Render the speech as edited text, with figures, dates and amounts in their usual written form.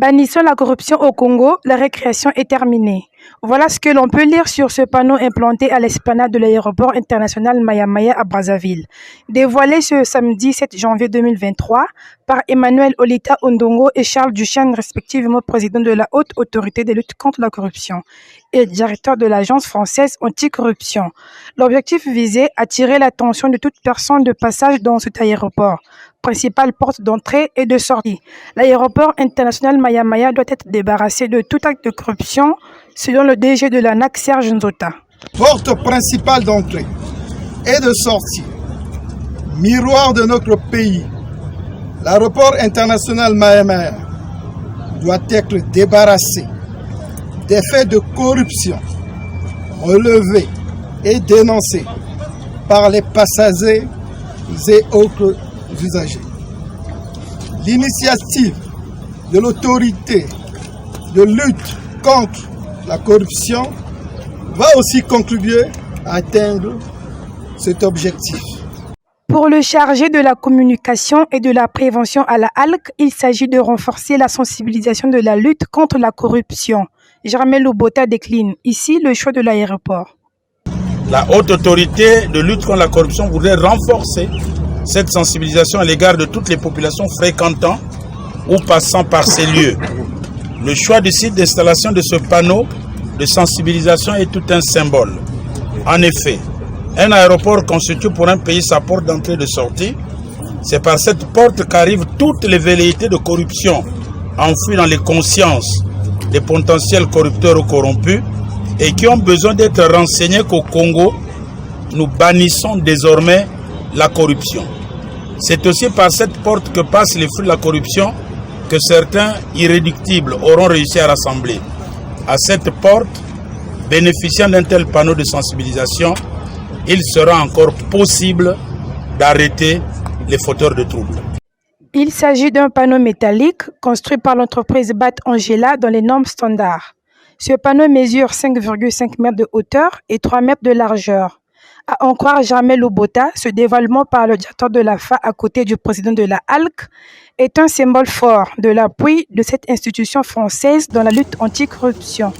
Bannissons la corruption au Congo, la récréation est terminée. Voilà ce que l'on peut lire sur ce panneau implanté à l'esplanade de l'aéroport international Maya-Maya à Brazzaville. Dévoilé ce samedi 7 janvier 2023 par Emmanuel Olita Ondongo et Charles Duchesne, respectivement président de la Haute Autorité de lutte contre la corruption et directeur de l'Agence française anticorruption. L'objectif visait à attirer l'attention de toute personne de passage dans cet aéroport, principale porte d'entrée et de sortie. L'aéroport international Maya-Maya doit être débarrassé de tout acte de corruption, selon le DG de l'ANAC, Serge Nzota. Porte principale d'entrée et de sortie, miroir de notre pays, l'aéroport international Maya-Maya doit être débarrassé des faits de corruption relevés et dénoncés par les passagers et autres usagers. L'initiative de l'autorité de lutte contre la corruption va aussi contribuer à atteindre cet objectif. Pour le chargé de la communication et de la prévention à la HALC, il s'agit de renforcer la sensibilisation de la lutte contre la corruption. Germain Lobota décline ici le choix de l'aéroport. La haute autorité de lutte contre la corruption voudrait renforcer cette sensibilisation à l'égard de toutes les populations fréquentant ou passant par ces lieux. Le choix du site d'installation de ce panneau de sensibilisation est tout un symbole. En effet, un aéroport constitue pour un pays sa porte d'entrée et de sortie. C'est par cette porte qu'arrivent toutes les velléités de corruption enfouies dans les consciences des potentiels corrupteurs ou corrompus et qui ont besoin d'être renseignés qu'au Congo, nous bannissons désormais la corruption. C'est aussi par cette porte que passent les fruits de la corruption que certains irréductibles auront réussi à rassembler. À cette porte, bénéficiant d'un tel panneau de sensibilisation, il sera encore possible d'arrêter les fauteurs de troubles. Il s'agit d'un panneau métallique construit par l'entreprise BAT Angela dans les normes standards. Ce panneau mesure 5,5 mètres de hauteur et 3 mètres de largeur. À en croire Germain Lobota, ce dévoilement par le directeur de l'AFA à côté du président de la HALC est un symbole fort de l'appui de cette institution française dans la lutte anticorruption.